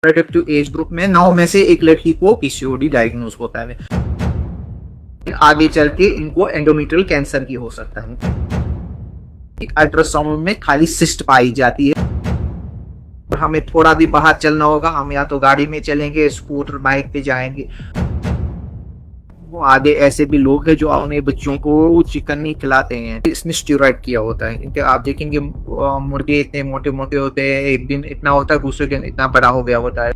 Reproductive age group में 9 में से एक लड़की को पीसीओडी डायग्नोज होता है। आगे चल के इनको एंडोमेट्रियल कैंसर की हो सकता है। अल्ट्रासाउंड में खाली सिस्ट पाई जाती है। हमें थोड़ा भी बाहर चलना होगा, हम या तो गाड़ी में चलेंगे, स्कूटर बाइक पे जाएंगे। वो आगे ऐसे भी लोग हैं जो अपने बच्चों को चिकन नहीं खिलाते हैं, इसमें स्टेरॉइड किया होता है। इनके आप देखेंगे मुर्गे इतने मोटे मोटे होते हैं, एक दिन इतना होता है, दूसरे दिन इतना बड़ा हो गया होता है।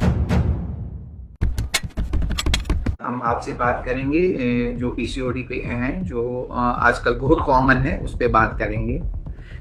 हम आपसे बात करेंगे जो पीसीओडी पे हैं, जो आजकल बहुत कॉमन है, उस पर बात करेंगे।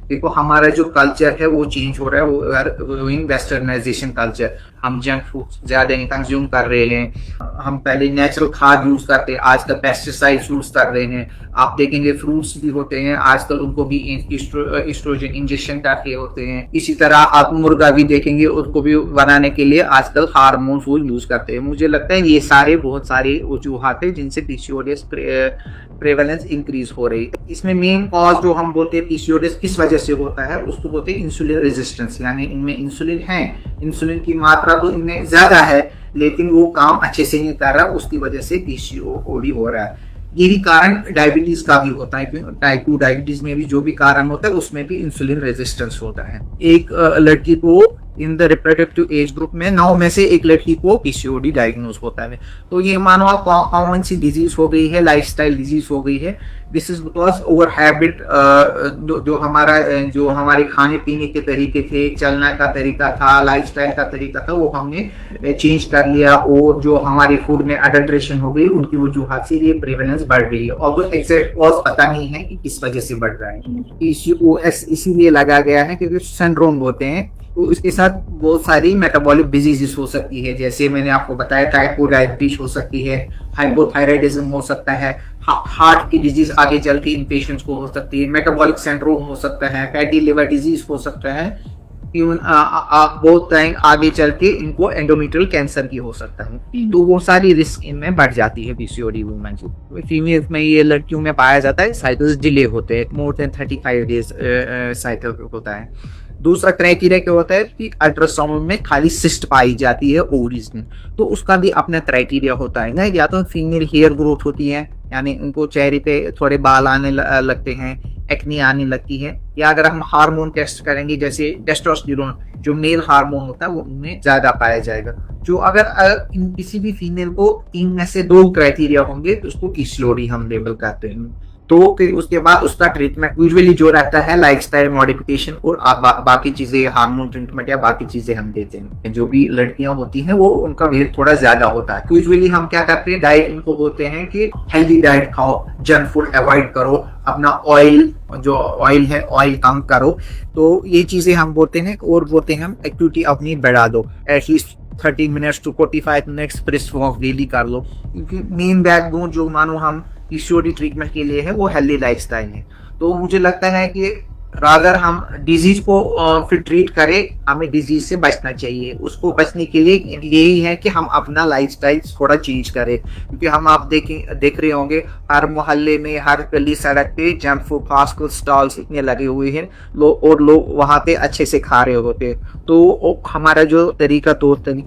देखो, हमारा जो कल्चर है वो चेंज हो रहा है, वो वेस्टर्नाइजेशन कल्चर। हम जंक फूड ज्यादा कंज्यूम कर रहे हैं। हम पहले नेचुरल खाद यूज करते, आजकल पेस्टिसाइड्स यूज कर रहे हैं। आप देखेंगे फ्रूट्स भी होते हैं आजकल, उनको भी एस्ट्रोजन इंजेक्शन करके होते हैं। इसी तरह आप मुर्गा भी देखेंगे, उसको भी बनाने के लिए आजकल हार्मोन फूड यूज करते हैं। मुझे लगता है ये बहुत सारे वजूहात है जिनसे पीसीओडीएस प्रेवलेंस इंक्रीज हो रही है। इसमें मेन कॉज जो हम बोलते हैं पीसीओडीएस किस वजह से होता है, उसको बोलते हैं इंसुलिन रेजिस्टेंस। यानी इनमें इंसुलिन है, इंसुलिन की मात्रा तो इनमें ज्यादा है, लेकिन वो काम अच्छे से नहीं कर रहा, उसकी वजह से पीसीओडी हो रहा है। यही कारण डायबिटीज का भी होता है। टाइप 2 डायबिटीज में भी जो भी कारण होता है, उसमें भी इंसुलिन रेजिस्टेंस होता है। एक लड़की को in the reproductive age group में 9 में से एक लड़की को पीसीओडी डायग्नोज होता है। तो ये मानो आप कॉमन सी डिजीज हो गई है, लाइफस्टाइल डिजीज हो गई है। This is because over habit, जो हमारे खाने पीने के तरीके थे, चलने का तरीका था, लाइफस्टाइल का तरीका था, वो हमने चेंज कर लिया। और जो हमारे फूड में अडल्ट्रेशन हो गई, उनकी वजूहत से ये प्रेवलेंस बढ़ रही है। और एग्जैक्ट कॉज पता नहीं है कि किस वजह से बढ़ रहा है। पीसीओएस इसीलिए लगा गया है क्योंकि सिंड्रोम होते हैं, तो इसके साथ बहुत सारी मेटाबॉलिक डिजीजेस हो सकती है। जैसे मैंने आपको बताया, टाइप 2 डायबिटीज हो सकती है, हाइपोथायराइडिज्म हो सकता है, हार्ट की डिजीज आगे चल के इन पेशेंट्स को हो सकती है, मेटाबॉलिक सिंड्रोम हो सकता है, फैटी लिवर डिजीज हो सकता है, इवन बहुत टाइम आगे चल के इनको एंडोमेट्रियल कैंसर की हो सकता है। तो वो सारी रिस्क इनमें बढ़ जाती है पीसीओडी वुमेन की। फीमेल्स में, ये लड़कियों में पाया जाता है, साइकिल्स डिले होते हैं, मोर देन 35 डेज साइकिल होता है। दूसरा क्राइटेरिया क्या होता है कि अल्ट्रासाउंड में खाली सिस्ट पाई जाती है ओवरीज में, तो उसका भी अपना क्राइटेरिया होता है ना। या तो फीमेल हेयर ग्रोथ होती है, यानी उनको चेहरे पे थोड़े बाल आने लगते हैं, एक्ने आने लगती है। या अगर हम हार्मोन टेस्ट करेंगे, जैसे टेस्टोस्टेरोन जो मेल हार्मोन होता है, वो उनमें ज्यादा पाया जाएगा। जो अगर किसी भी फीमेल को 3 में से 2 क्राइटेरिया होंगे, तो उसको पीसीओडी हम लेबल करते हैं। तो फिर उसके बाद उसका ट्रीटमेंट यूजुअली जो रहता है लाइफस्टाइल मॉडिफिकेशन और बाकी चीजें, हार्मोन ट्रीटमेंट या बाकी चीजें हम देते हैं। जो भी लड़कियां होती हैं वो उनका वेट थोड़ा ज्यादा होता है। यूजुअली हम क्या करते हैं, डाइट इनको बोलते हैं कि हेल्दी डाइट खाओ, जंक फूड अवॉइड करो, अपना ऑयल है ऑयल कम करो। तो ये चीजें हम बोलते हैं। और बोलते हैं हम एक्टिविटी अपनी बढ़ा दो, at least 30 minutes to 45 minutes brisk walk daily कर लो। क्योंकि मेन बैकबोन जो मानो हम पीसीओडी ट्रीटमेंट के लिए है, वो हेल्दी लाइफस्टाइल है। तो मुझे लगता है कि अगर हम डिजीज को फिर ट्रीट करें, हमें डिजीज से बचना चाहिए। उसको बचने के लिए यही है कि हम अपना लाइफस्टाइल थोड़ा चेंज करें। क्योंकि हम आप देख रहे होंगे, हर मोहल्ले में, हर गली सड़क पे junk food fast food stalls इतने लगे हुए हैं, लोग वहाँ पे अच्छे से खा रहे होते हैं। तो हमारा जो तरीका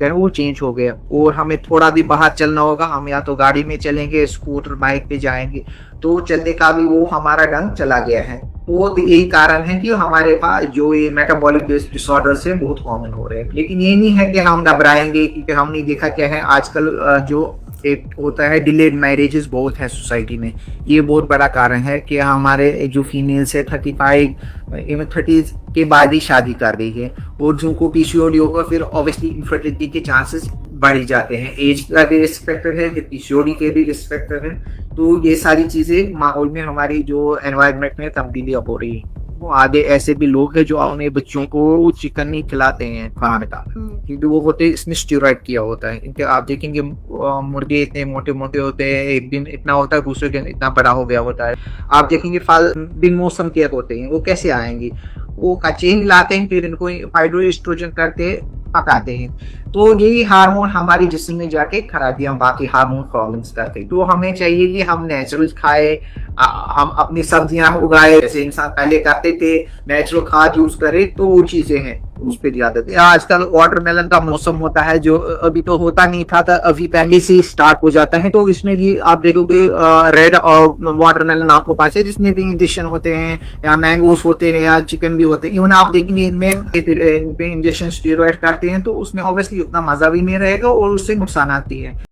है वो चेंज हो गया। और हमें थोड़ा भी बाहर चलना होगा, हम या तो गाड़ी में चलेंगे, स्कूटर बाइक पे जाएंगे, तो चलने का भी वो हमारा ढंग चला गया है। वो यही कारण है कि हमारे पास जो ये मेटाबॉलिक डिसऑर्डर्स है बहुत कॉमन हो रहे हैं। लेकिन ये नहीं है कि हम घबराएंगे, क्योंकि हमने देखा क्या है आजकल जो एक होता है डिलेड मैरिजेस बहुत है सोसाइटी में। ये बहुत बड़ा कारण है कि हमारे जो फीमेल्स है 30 के बाद ही शादी कर रही है। और जिनको पीसीओडी होगा, फिर ऑब्वियसली इनफर्टिलिटी के चांसेस बढ़ जाते हैं। एज का भी रिस्क है, फिर पीसीओडी के भी रिस्क है। तो ये सारी चीजें माहौल में, हमारी जो एनवायरनमेंट में तब्दीली अब हो रही है। वो आगे ऐसे भी लोग हैं जो अपने बच्चों को चिकन नहीं खिलाते हैं खाने का, क्योंकि वो होते इसमें स्टेरॉइड किया होता है। इनके आप देखेंगे मुर्गे इतने मोटे मोटे होते हैं, एक दिन इतना होता है, दूसरे दिन इतना बड़ा हो गया होता है। आप देखेंगे फल बिन मौसम के होते हैं, वो कैसे आएंगे, वो कच्चे ही लाते हैं, फिर इनको फाइटोएस्ट्रोजन करके पकाते हैं। तो यही हार्मोन हमारे जिस्म में जाके खराबियां, बाकी हार्मोन प्रॉब्लम्स करते हैं। तो हमें चाहिए कि हम नेचुरल खाए, हम अपनी सब्जियां उगाए, जैसे इंसान पहले करते थे, नेचुरल खाद यूज करें। तो वो चीजें हैं। उस पर ध्यान देते हैं। आजकल वाटरमेलन का मौसम होता है जो अभी तो होता नहीं था, अभी पहले से स्टार्ट हो जाता है, तो इसमें भी आप देखोगे रेड वाटरमेलन आपको पास है जिसमें भी इंजेक्शन होते हैं या मैंगोस होते हैं या चिकन भी होते हैं। इवन आप देखेंगे इनमें इंजेक्शन स्टेरॉइड करते हैं, तो उसमें ऑब्वियसली उतना मजा भी नहीं रहेगा और उससे नुकसान आती है।